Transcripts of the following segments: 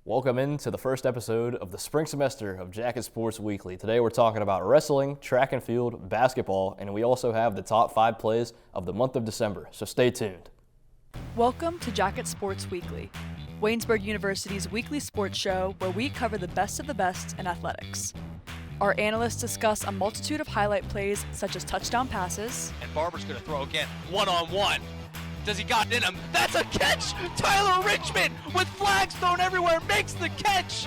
Welcome into the first episode of the spring semester of Jacket Sports Weekly. Today we're talking about wrestling, track and field, basketball, and we also have the top 5 plays of the month of December, so stay tuned. Welcome to Jacket Sports Weekly, Waynesburg University's weekly sports show where we cover the best of the best in athletics. Our analysts discuss a multitude of highlight plays such as touchdown passes. And Barber's going to throw again, one-on-one. Does he got it in him? That's a catch! Tyler Richmond, with flags thrown everywhere, makes the catch!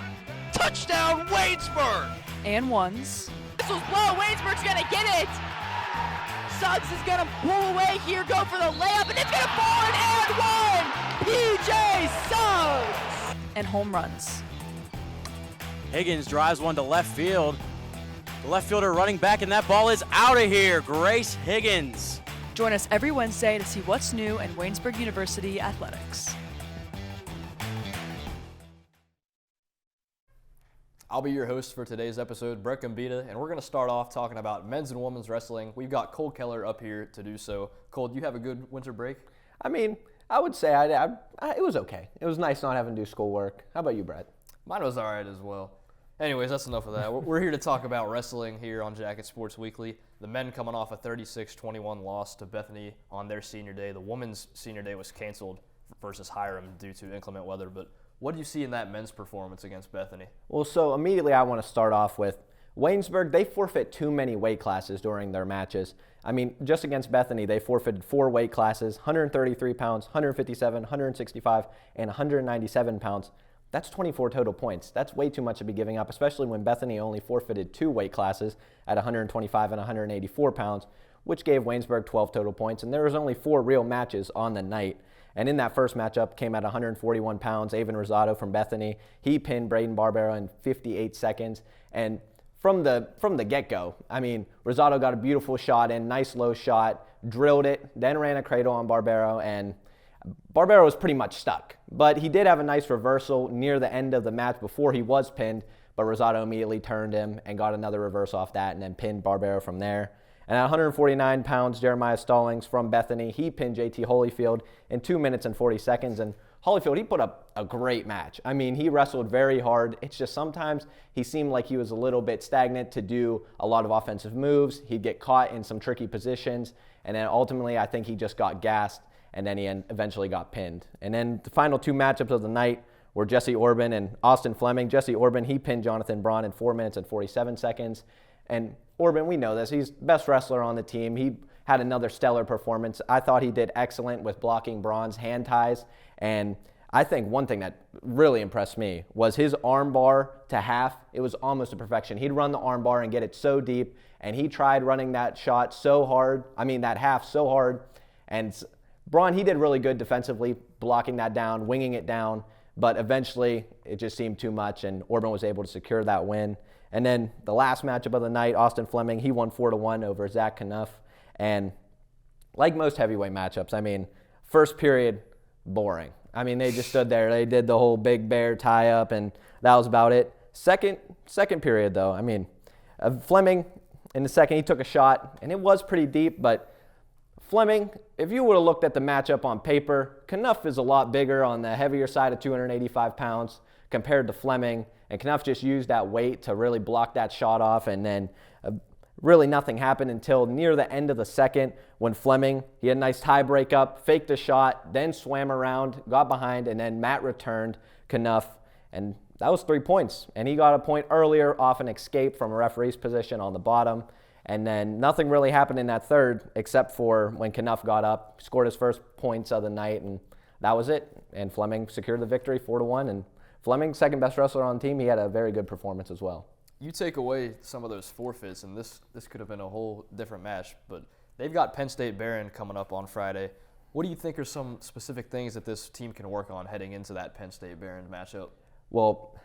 Touchdown, Waynesburg! And ones. This was low, Waynesburg's gonna get it! Suggs is gonna pull away here, go for the layup, and it's gonna fall in and one! PJ Suggs! And home runs. Higgins drives one to left field. The left fielder running back, and that ball is out of here. Grace Higgins. Join us every Wednesday to see what's new in Waynesburg University athletics. I'll be your host for today's episode, Brett Gombita, and we're going to start off talking about men's and women's wrestling. We've got Cole Keller up here to do so. Cole, do you have a good winter break? I mean, I would say it was okay. It was nice not having to do schoolwork. How about you, Brett? Mine was all right as well. Anyways, that's enough of that. We're here to talk about wrestling here on Jacket Sports Weekly. The men coming off a 36-21 loss to Bethany on their senior day. The women's senior day was canceled versus Hiram due to inclement weather. But what do you see in that men's performance against Bethany? Well, so immediately I want to start off with Waynesburg. They forfeit too many weight classes during their matches. I mean, just against Bethany, they forfeited 4 weight classes, 133 pounds, 157, 165, and 197 pounds. That's 24 total points. That's way too much to be giving up, especially when Bethany only forfeited 2 weight classes at 125 and 184 pounds, which gave Waynesburg 12 total points. And there was only 4 real matches on the night. And in that first matchup, came at 141 pounds, Avon Rosado from Bethany. He pinned Braden Barbero in 58 seconds. And from the get-go, I mean, Rosado got a beautiful shot in, nice low shot, drilled it, then ran a cradle on Barbero, and Barbero was pretty much stuck, but he did have a nice reversal near the end of the match before he was pinned, but Rosado immediately turned him and got another reverse off that and then pinned Barbero from there. And at 149 pounds, Jeremiah Stallings from Bethany, he pinned JT Holyfield in 2 minutes and 40 seconds. And Holyfield, he put up a great match. I mean, he wrestled very hard. It's just sometimes he seemed like he was a little bit stagnant to do a lot of offensive moves. He'd get caught in some tricky positions. And then ultimately, I think he just got gassed. And then he eventually got pinned. And then the final 2 matchups of the night were Jesse Orban and Austin Fleming. Jesse Orban, he pinned Jonathan Braun in 4 minutes and 47 seconds. And Orban, we know this, he's the best wrestler on the team. He had another stellar performance. I thought he did excellent with blocking Braun's hand ties. And I think one thing that really impressed me was his arm bar to half. It was almost a perfection. He'd run the arm bar and get it so deep. And he tried running that shot so hard, that half so hard. And Braun, he did really good defensively, blocking that down, winging it down, but eventually it just seemed too much, and Orban was able to secure that win. And then the last matchup of the night, Austin Fleming, he won 4-1 over Zach Knuff. And like most heavyweight matchups, I mean, first period, boring. I mean, they just stood there. They did the whole big bear tie-up, and that was about it. Second period, though, I mean, Fleming, in the second, he took a shot, and it was pretty deep, but Fleming, if you would have looked at the matchup on paper, Knuff is a lot bigger on the heavier side of 285 pounds compared to Fleming, and Knuff just used that weight to really block that shot off, and then really nothing happened until near the end of the second when Fleming, he had a nice tie breakup, faked a shot, then swam around, got behind, and then Matt returned Knuff, and that was 3 points. And he got a point earlier off an escape from a referee's position on the bottom. And then nothing really happened in that third except for when Knuff got up, scored his first points of the night, and that was it. And Fleming secured the victory 4-1. And Fleming, second best wrestler on the team, he had a very good performance as well. You take away some of those forfeits, and this could have been a whole different match, but they've got Penn State Barron coming up on Friday. What do you think are some specific things that this team can work on heading into that Penn State Barron matchup? Well,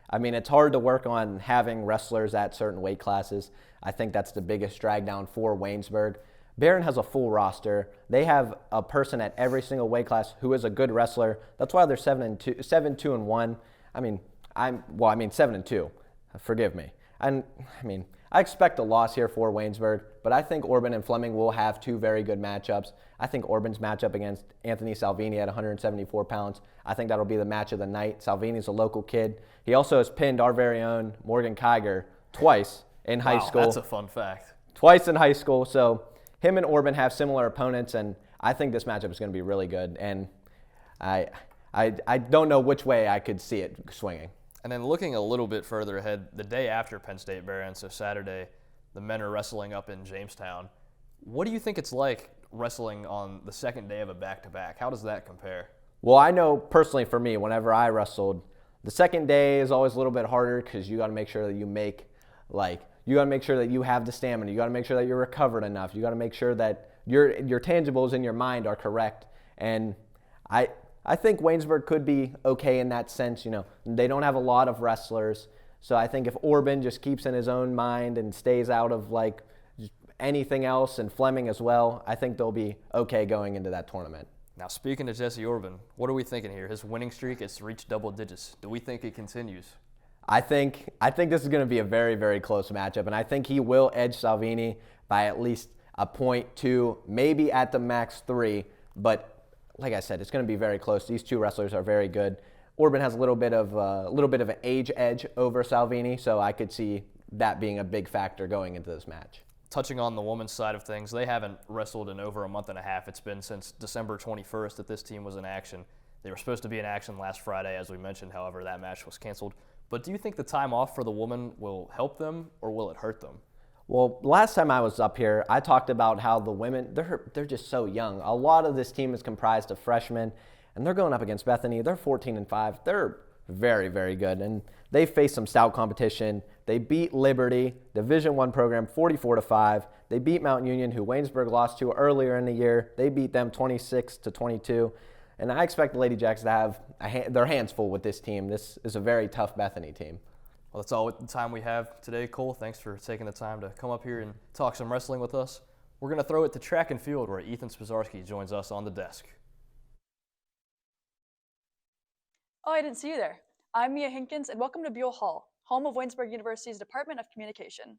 I mean, it's hard to work on having wrestlers at certain weight classes. I think that's the biggest drag down for Waynesburg. Barron has a full roster. They have a person at every single weight class who is a good wrestler. That's why they're 7-2-1. 7-2. Forgive me. And I mean, I expect a loss here for Waynesburg, but I think Orban and Fleming will have two very good matchups. I think Orban's matchup against Anthony Salvini at 174 pounds, I think that'll be the match of the night. Salvini's a local kid. He also has pinned our very own Morgan Kiger twice in high school. That's a fun fact. Twice in high school. So him and Orban have similar opponents, and I think this matchup is going to be really good. And I don't know which way I could see it swinging. And then looking a little bit further ahead, the day after Penn State Bearings, so Saturday, the men are wrestling up in Jamestown. What do you think it's like wrestling on the second day of a back-to-back? How does that compare? Well, I know personally for me, whenever I wrestled, the second day is always a little bit harder because you got to make sure that you got to make sure that you have the stamina. You got to make sure that you're recovered enough. You got to make sure that your tangibles in your mind are correct. And I think Waynesburg could be okay in that sense. You know, they don't have a lot of wrestlers. So I think if Orban just keeps in his own mind and stays out of like anything else, and Fleming as well, I think they'll be okay going into that tournament. Now, speaking of Jesse Orban, what are we thinking here? His winning streak has reached double digits. Do we think it continues? I think this is going to be a very, very close matchup, and I think he will edge Salvini by at least a point, 2, maybe at the max 3. But like I said, it's going to be very close. These two wrestlers are very good. Orban has a little bit of an age edge over Salvini, so I could see that being a big factor going into this match. Touching on the women's side of things, they haven't wrestled in over a month and a half. It's been since December 21st that this team was in action. They were supposed to be in action last Friday, as we mentioned. However, that match was canceled. But do you think the time off for the women will help them or will it hurt them? Well, last time I was up here, I talked about how the women, they're just so young. A lot of this team is comprised of freshmen, and they're going up against Bethany. They're 14-5. They're very, very good, and they faced some stout competition. They beat Liberty, Division I program, 44-5. They beat Mount Union, who Waynesburg lost to earlier in the year. They beat them 26-22. And I expect the Lady Jacks to have their hands full with this team. This is a very tough Bethany team. Well, that's all the time we have today, Cole. Thanks for taking the time to come up here and talk some wrestling with us. We're going to throw it to track and field, where Ethan Spozarski joins us on the desk. Oh, I didn't see you there. I'm Mia Henkins, and welcome to Buell Hall, home of Waynesburg University's Department of Communication.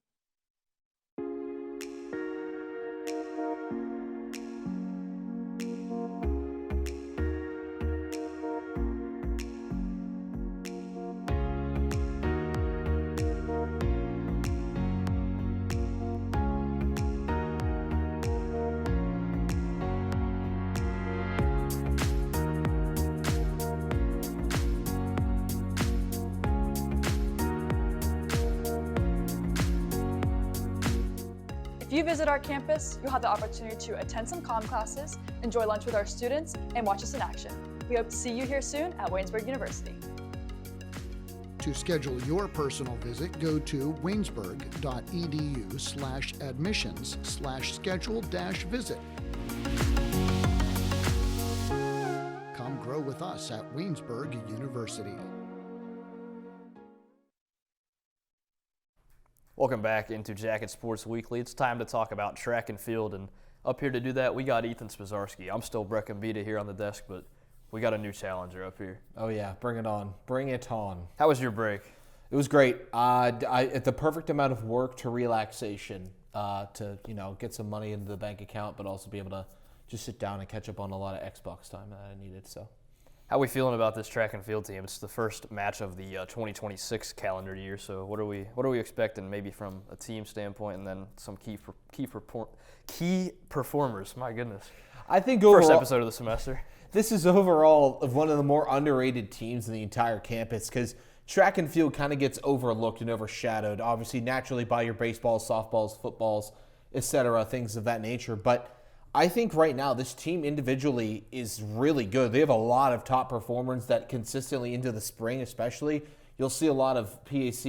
If you visit our campus, you'll have the opportunity to attend some comm classes, enjoy lunch with our students, and watch us in action. We hope to see you here soon at Waynesburg University. To schedule your personal visit, go to waynesburg.edu/admissions/schedule-visit. Come grow with us at Waynesburg University. Welcome back into Jacket Sports Weekly. It's time to talk about track and field, and up here to do that, we got Ethan Spozarski. I'm still Brett Gombita here on the desk, but we got a new challenger up here. Oh yeah, bring it on. Bring it on. How was your break? It was great. At the perfect amount of work to relaxation, to get some money into the bank account, but also be able to just sit down and catch up on a lot of Xbox time that I needed. So, how are we feeling about this track and field team? It's the first match of the 2026 calendar year. So, what are we expecting, maybe from a team standpoint, and then some key performers? My goodness, I think overall, first episode of the semester. This is overall one of the more underrated teams in the entire campus, because track and field kind of gets overlooked and overshadowed, obviously naturally by your baseballs, softballs, footballs, etc., things of that nature. But I think right now this team individually is really good. They have a lot of top performers that consistently into the spring, especially. You'll see a lot of PAC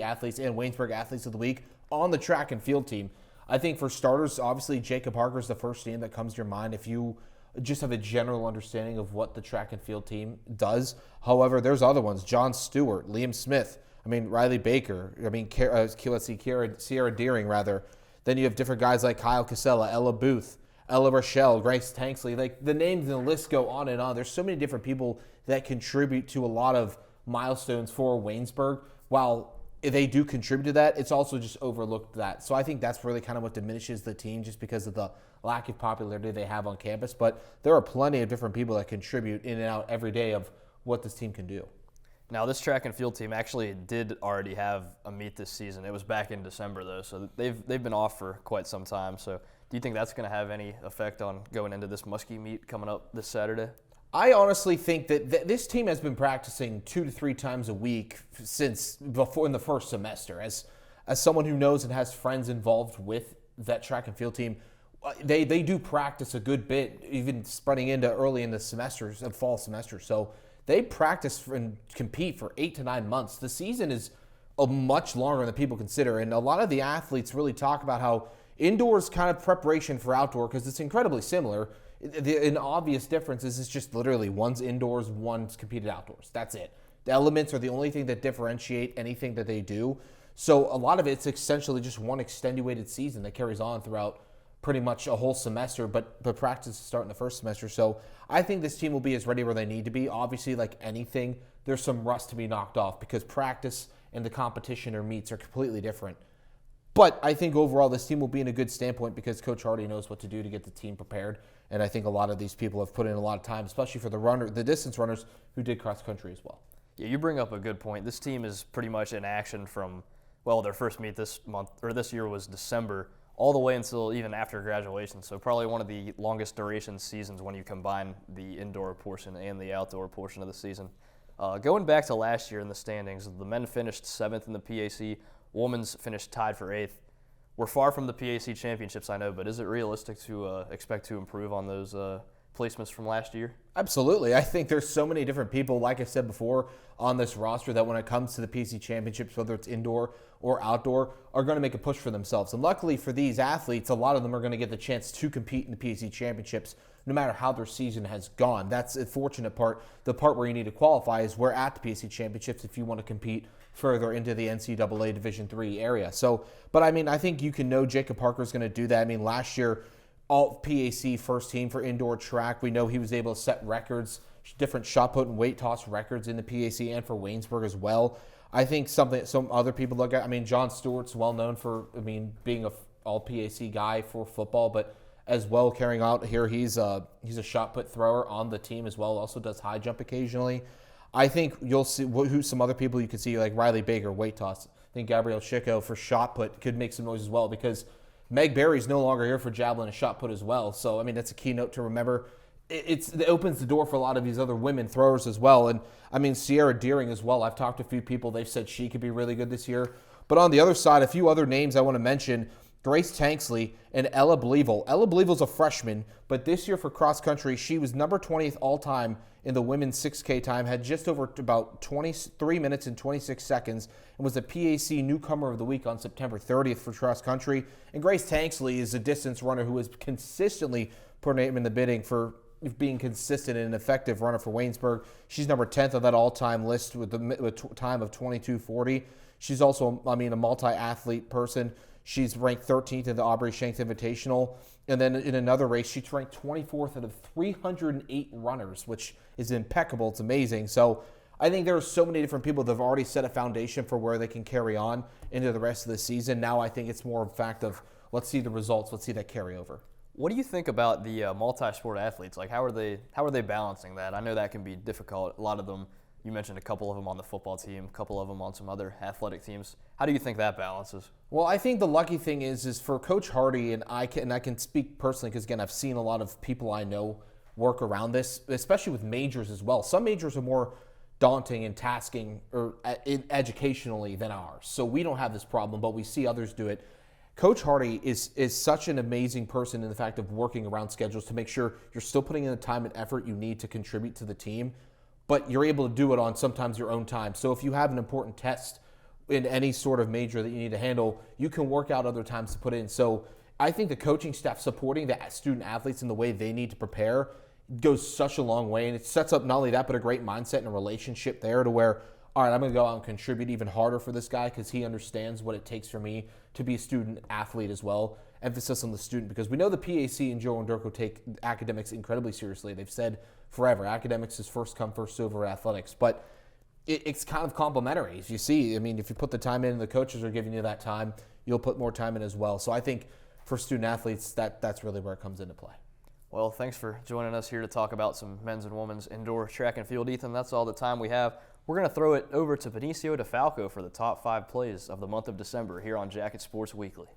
athletes and Waynesburg athletes of the week on the track and field team. I think for starters, obviously Jacob Harker is the first name that comes to your mind if you just have a general understanding of what the track and field team does. However, there's other ones: John Stewart, Liam Smith, Riley Baker, Sierra Deering, rather. Then you have different guys like Kyle Casella, Ella Booth, Ella Rochelle, Grace Tanksley. Like, the names and the list go on and on. There's so many different people that contribute to a lot of milestones for Waynesburg. While they do contribute to that. It's also just overlooked that. So I think that's really kind of what diminishes the team just because of the lack of popularity they have on campus. But there are plenty of different people that contribute in and out every day of what this team can do. Now, this track and field team actually did already have a meet this season. It was back in December, though, so they've been off for quite some time. So do you think that's going to have any effect on going into this Muskie meet coming up this Saturday? I honestly think that this team has been practicing 2 to 3 times a week since before in the first semester. As someone who knows and has friends involved with that track and field team, they do practice a good bit, even spreading into early in the semesters, of fall semester. So they practice and compete for 8 to 9 months. The season is a much longer than people consider, and a lot of the athletes really talk about how indoors kind of preparation for outdoor, because it's incredibly similar. An obvious difference is it's just literally one's indoors, one's competed outdoors. That's it. The elements are the only thing that differentiate anything that they do. So a lot of it's essentially just one extenuated season that carries on throughout pretty much a whole semester, but the practice start in the first semester. So I think this team will be as ready where they need to be. Obviously, like anything, there's some rust to be knocked off because practice and the competition or meets are completely different. But I think overall this team will be in a good standpoint because Coach Hardy knows what to do to get the team prepared. And I think a lot of these people have put in a lot of time, especially for the distance runners who did cross country as well. Yeah, you bring up a good point. This team is pretty much in action from, well, their first meet this year was December, all the way until even after graduation. So probably one of the longest duration seasons when you combine the indoor portion and the outdoor portion of the season. Going back to last year in the standings, the men finished 7th in the PAC, women's finished tied for 8th. We're far from the PAC championships, I know, but is it realistic to expect to improve on those placements from last year? Absolutely. I think there's so many different people, like I said before, on this roster that when it comes to the PAC championships, whether it's indoor or outdoor, are going to make a push for themselves. And luckily for these athletes, a lot of them are going to get the chance to compete in the PAC championships no matter how their season has gone. That's the fortunate part. The part where you need to qualify is we're at the PAC championships if you want to compete further into the NCAA Division III area. So, but I mean, I think you can know Jacob Parker is going to do that. I mean, last year, all PAC first team for indoor track. We know he was able to set records, different shot put and weight toss records in the PAC and for Waynesburg as well. I think something some other people look at. I mean, John Stewart's well known for, being a all PAC guy for football, but as well carrying out here, he's a shot put thrower on the team as well. Also does high jump occasionally. I think you'll see who's some other people you could see like Riley Baker, weight toss. I think Gabrielle Chico for shot put could make some noise as well because Meg Berry's no longer here for javelin and shot put as well. So, I mean, that's a key note to remember. It opens the door for a lot of these other women throwers as well. And, I mean, Sierra Deering as well. I've talked to a few people. They've said she could be really good this year. But on the other side, a few other names I want to mention, Grace Tanksley and Ella Bleeville. Ella Bleeville's a freshman, but this year for cross country, she was number 20th all-time in the women's 6K time, had just over about 23 minutes and 26 seconds, and was the PAC Newcomer of the Week on September 30th for cross country. And Grace Tanksley is a distance runner who has consistently put her name in the bidding for being consistent and an effective runner for Waynesburg. She's number 10th on that all-time list with a time of 22:40. She's also, a multi-athlete person. She's ranked 13th in the Aubrey Shanks Invitational. And then in another race, she's ranked 24th out of 308 runners, which is impeccable. It's amazing. So I think there are so many different people that have already set a foundation for where they can carry on into the rest of the season. Now I think it's more a fact of let's see the results. Let's see that carry over. What do you think about the multi-sport athletes? Like, how are they balancing that? I know that can be difficult. A lot of them, you mentioned a couple of them on the football team, a couple of them on some other athletic teams. How do you think that balances? Well, I think the lucky thing is for Coach Hardy, and I can speak personally because, again, I've seen a lot of people I know work around this, especially with majors as well. Some majors are more daunting and tasking or educationally than ours. So we don't have this problem, but we see others do it. Coach Hardy is such an amazing person in the fact of working around schedules to make sure you're still putting in the time and effort you need to contribute to the team, but you're able to do it on sometimes your own time. So if you have an important test in any sort of major that you need to handle, you can work out other times to put in. So I think the coaching staff supporting the student athletes in the way they need to prepare goes such a long way. And it sets up not only that, but a great mindset and a relationship there to where, all right, I'm going to go out and contribute even harder for this guy because he understands what it takes for me to be a student athlete as well. Emphasis on the student, because we know the PAC and Joe and Durko take academics incredibly seriously. They've said forever, academics is first come, first serve over athletics. But it's kind of complementary. As you see, I mean, if you put the time in and the coaches are giving you that time, you'll put more time in as well. So I think for student athletes, that's really where it comes into play. Well, thanks for joining us here to talk about some men's and women's indoor track and field, Ethan. That's all the time we have. We're going to throw it over to Benicio DeFalco for the top 5 plays of the month of December here on Jacket Sports Weekly.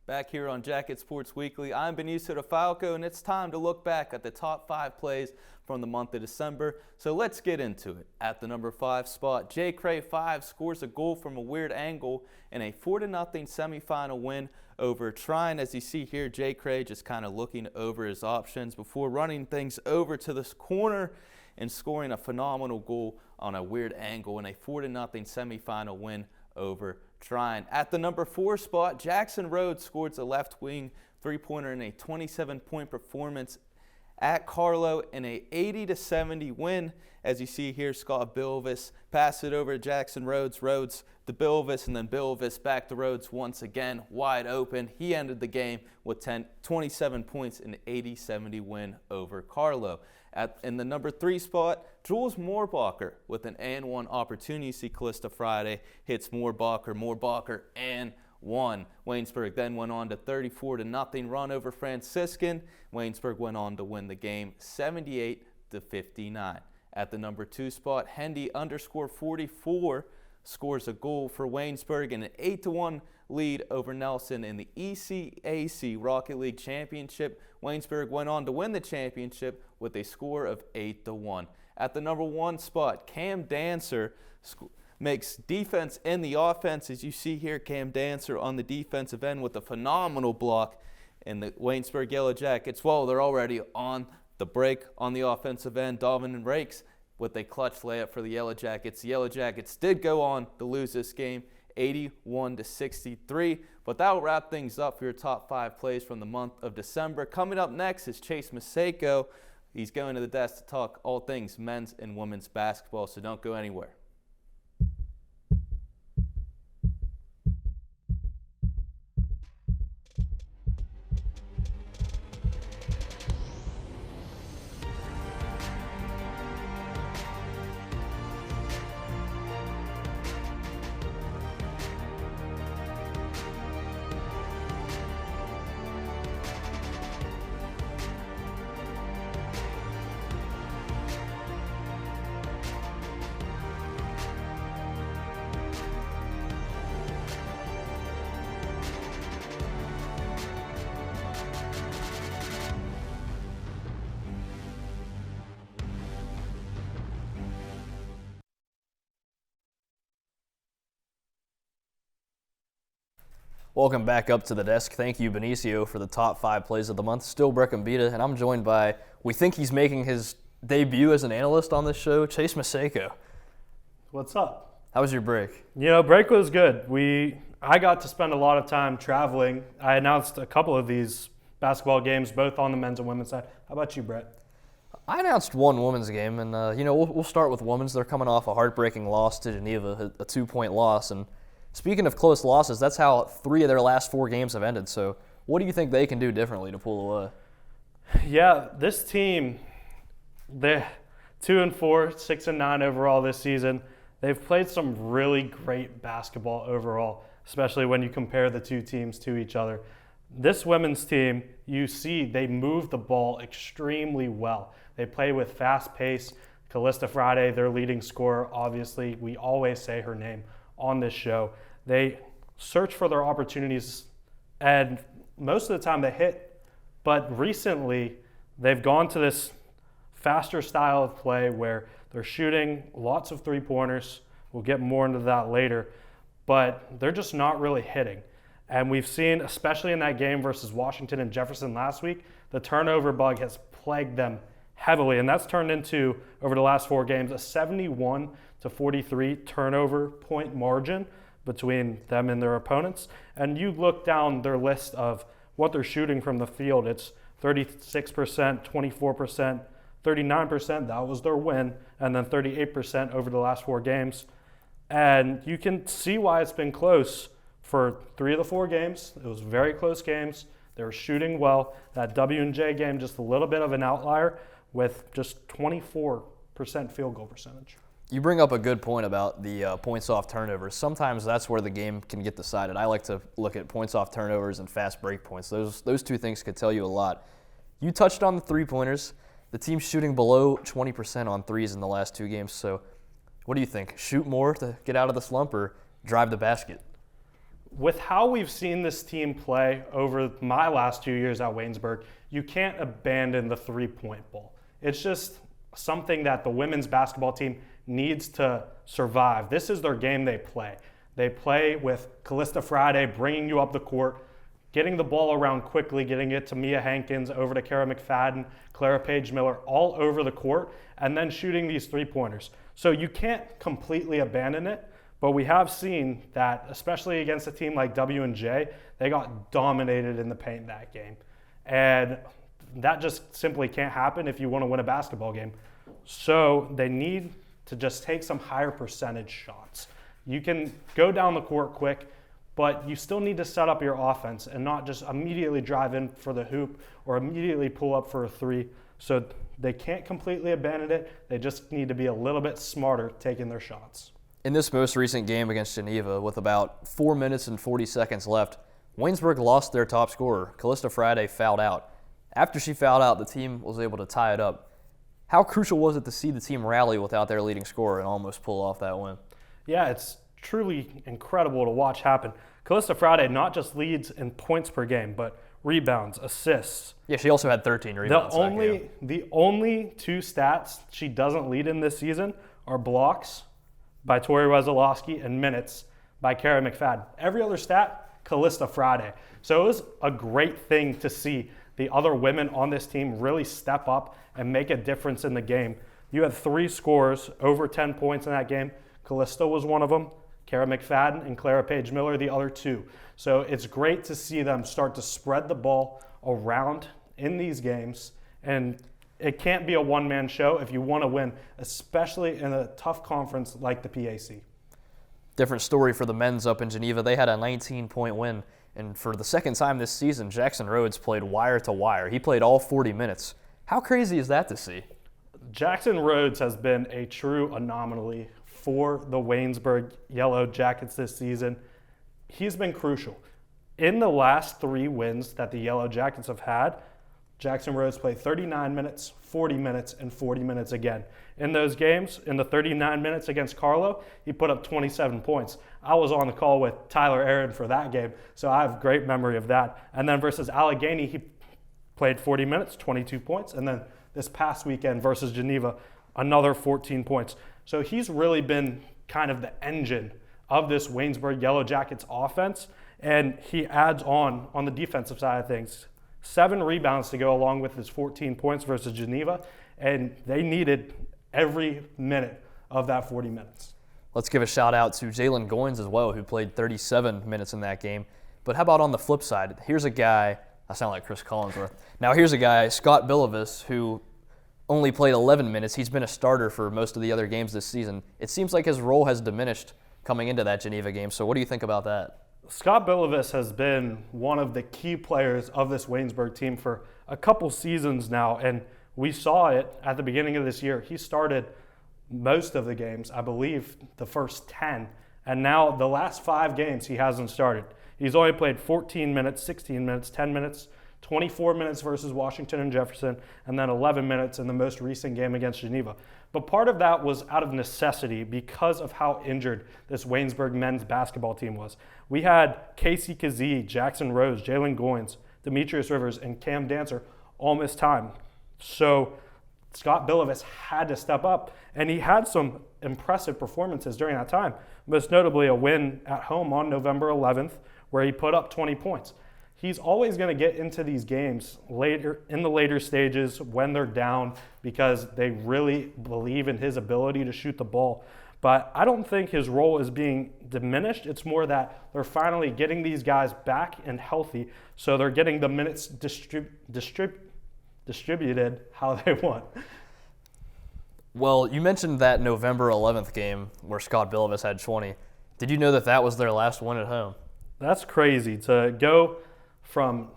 Back here on Jacket Sports Weekly, I'm Benicio DeFalco, and it's time to look back at the top 5 plays from the month of December. So let's get into it. At the number 5 spot, J. Cray 5 scores a goal from a weird angle in a 4-0 semifinal win over Trine. As you see here, J. Cray just kind of looking over his options before running things over to this corner and scoring a phenomenal goal on a weird angle in a 4-0 semifinal win over Trine. At the number 4 spot, Jackson Rhodes scores a left wing 3-pointer in a 27-point performance at Carlo in a 80-70 win. As you see here, Scott Bilvis pass it over to Jackson Rhodes, Rhodes to Bilvis, and then Bilvis back to Rhodes once again, wide open. He ended the game with 27 points in an 80-70 win over Carlo. In the number 3 spot, Jules Moorbacher with an and 1 opportunity. You see Callista Friday hits Moorbacher and 1. Waynesburg then went on to 34-0 run over Franciscan. Waynesburg went on to win the game 78-59. At the number 2 spot, Hendy _44 scores a goal for Waynesburg in an 8-1 lead over Nelson in the ECAC Rocket League Championship. Waynesburg went on to win the championship with a score of 8-1. At the number 1 spot, Cam Dancer makes defense in the offense. As you see here, Cam Dancer on the defensive end with a phenomenal block. And the Waynesburg Yellow Jackets, well, they're already on the break on the offensive end. Dalvin and Rakes with a clutch layup for the Yellow Jackets. The Yellow Jackets did go on to lose this game 81-63, but that will wrap things up for your top 5 plays from the month of December. Coming up next is Chase Maceio. He's going to the desk to talk all things men's and women's basketball, so don't go anywhere. Welcome back up to the desk. Thank you, Benicio, for the top 5 plays of the month. Still Gombita, and I'm joined by, we think he's making his debut as an analyst on this show, Chase Maceio. What's up? How was your break? You know, break was good. I got to spend a lot of time traveling. I announced a couple of these basketball games, both on the men's and women's side. How about you, Brett? I announced one women's game, and we'll start with women's. They're coming off a heartbreaking loss to Geneva, a 2-point loss, and speaking of close losses, that's how 3 of their last 4 games have ended. So what do you think they can do differently to pull away? Yeah, this team, they're 2-4, 6-9 overall this season. They've played some really great basketball overall, especially when you compare the 2 teams to each other. This women's team, you see they move the ball extremely well. They play with fast pace. Callista Friday, their leading scorer, obviously, we always say her name on this show. They search for their opportunities, and most of the time they hit. But recently, they've gone to this faster style of play where they're shooting lots of 3-pointers. We'll get more into that later. But they're just not really hitting. And we've seen, especially in that game versus Washington and Jefferson last week, the turnover bug has plagued them heavily, and that's turned into, over the last 4 games, a 71-43 turnover point margin between them and their opponents. And you look down their list of what they're shooting from the field, it's 36%, 24%, 39%, that was their win, and then 38% over the last 4 games. And you can see why it's been close for 3 of the 4 games. It was very close games. They were shooting well. That W&J game, just a little bit of an outlier with just 24% field goal percentage. You bring up a good point about the points off turnovers. Sometimes that's where the game can get decided. I like to look at points off turnovers and fast break points. Those 2 things could tell you a lot. You touched on the three-pointers. The team's shooting below 20% on threes in the last 2 games. So what do you think? Shoot more to get out of the slump or drive the basket? With how we've seen this team play over my last 2 years at Waynesburg, you can't abandon the three-point ball. It's just something that the women's basketball team needs to survive. This is their game they play. They play with Callista Friday bringing you up the court, getting the ball around quickly, getting it to Mia Henkins, over to Kara McFadden, Clara Page Miller, all over the court, and then shooting these three-pointers. So you can't completely abandon it, but we have seen that, especially against a team like W&J, they got dominated in the paint that game. And that just simply can't happen if you want to win a basketball game. So they need to just take some higher percentage shots. You can go down the court quick, but you still need to set up your offense and not just immediately drive in for the hoop or immediately pull up for a three. So they can't completely abandon it. They just need to be a little bit smarter taking their shots. In this most recent game against Geneva, with about 4 minutes and 40 seconds left, Waynesburg lost their top scorer. Callista Friday fouled out. After she fouled out, the team was able to tie it up. How crucial was it to see the team rally without their leading scorer and almost pull off that win? Yeah, it's truly incredible to watch happen. Callista Friday not just leads in points per game, but rebounds, assists. Yeah, she also had 13 rebounds. The only 2 stats she doesn't lead in this season are blocks by Tori Wesolowski and minutes by Kara McFadden. Every other stat, Callista Friday. So it was a great thing to see the other women on this team really step up and make a difference in the game. You had 3 scorers over 10 points in that game. Callista was one of them, Kara McFadden and Clara Page Miller the other 2. So it's great to see them start to spread the ball around in these games. And it can't be a one-man show if you want to win, especially in a tough conference like the PAC. Different story for the men's up in Geneva. They had a 19-point win. And for the second time this season, Jackson Rhodes played wire to wire. He played all 40 minutes. How crazy is that to see? Jackson Rhodes has been a true anomaly for the Waynesburg Yellow Jackets this season. He's been crucial. In the last 3 wins that the Yellow Jackets have had, Jackson Rhodes played 39 minutes, 40 minutes, and 40 minutes again. In those games, in the 39 minutes against Carlo, he put up 27 points. I was on the call with Tyler Aaron for that game, so I have great memory of that. And then versus Allegheny, he played 40 minutes, 22 points. And then this past weekend versus Geneva, another 14 points. So he's really been kind of the engine of this Waynesburg Yellow Jackets offense. And he adds on the defensive side of things, 7 rebounds to go along with his 14 points versus Geneva, and they needed every minute of that 40 minutes. Let's give a shout out to Jalen Goins as well, who played 37 minutes in that game. But how about on the flip side? Here's a guy, I sound like Chris Collinsworth. Now here's a guy, Scott Bilivis, who only played 11 minutes. He's been a starter for most of the other games this season. It seems like his role has diminished coming into that Geneva game. So what do you think about that? Scott Bilivis has been one of the key players of this Waynesburg team for a couple seasons now, and we saw it at the beginning of this year. He started most of the games, I believe the first 10, and now the last 5 games he hasn't started. He's only played 14 minutes, 16 minutes, 10 minutes, 24 minutes versus Washington and Jefferson, and then 11 minutes in the most recent game against Geneva. But part of that was out of necessity because of how injured this Waynesburg men's basketball team was. We had Casey Kazee, Jackson Rose, Jalen Goins, Demetrius Rivers, and Cam Dancer all miss time. So Scott Bilivis had to step up, and he had some impressive performances during that time, most notably a win at home on November 11th where he put up 20 points. he's always going to get into these games later in the later stages when they're down because they really believe in his ability to shoot the ball. But I don't think his role is being diminished. It's more that they're finally getting these guys back and healthy, so they're getting the minutes distributed how they want. Well, you mentioned that November 11th game where Scott Billivis had 20. Did you know that that was their last win at home? That's crazy to go from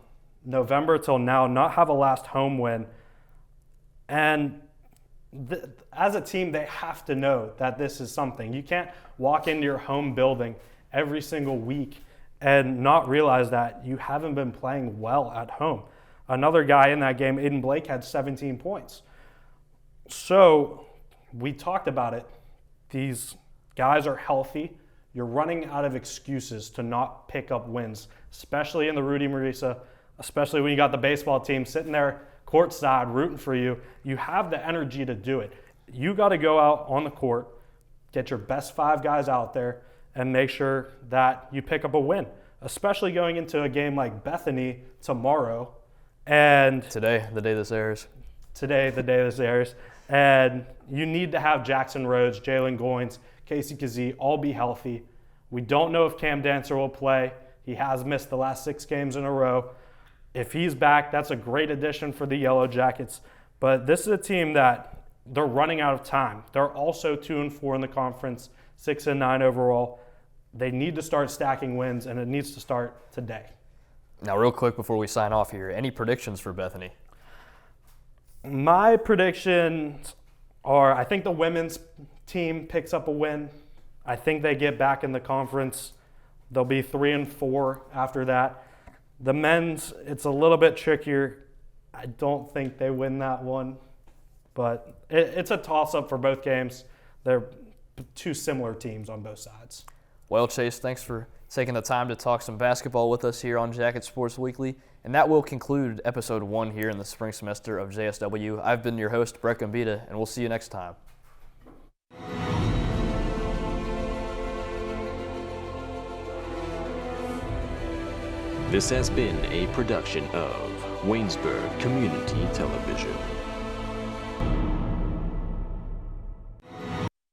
November till now, not have a last home win. And as a team, they have to know that this is something. You can't walk into your home building every single week and not realize that you haven't been playing well at home. Another guy in that game, Aiden Blake, had 17 points. So we talked about it. These guys are healthy. You're running out of excuses to not pick up wins, especially in the Rudy Marisa, especially when you got the baseball team sitting there courtside rooting for you. You have the energy to do it. You got to go out on the court, get your best 5 guys out there, and make sure that you pick up a win, especially going into a game like Bethany tomorrow. And today, the day this airs. Today, the day this airs. And you need to have Jackson Rhodes, Jalen Goins, Casey Kazee all be healthy. We don't know if Cam Dancer will play. He has missed the last 6 games in a row. If he's back, that's a great addition for the Yellow Jackets. But this is a team that they're running out of time. They're also 2-4 in the conference, 6-9 overall. They need to start stacking wins, and it needs to start today. Now, real quick before we sign off here, any predictions for Bethany? My predictions are I think the women's team picks up a win. I think they get back in the conference. They'll be 3-4 after that. The men's, it's a little bit trickier. I don't think they win that one, but it's a toss-up for both games. They're 2 similar teams on both sides. Well, Chase, thanks for taking the time to talk some basketball with us here on Jacket Sports Weekly. And that will conclude episode 1 here in the spring semester of JSW. I've been your host, Brett Gombita, and we'll see you next time. This has been a production of Waynesburg Community Television.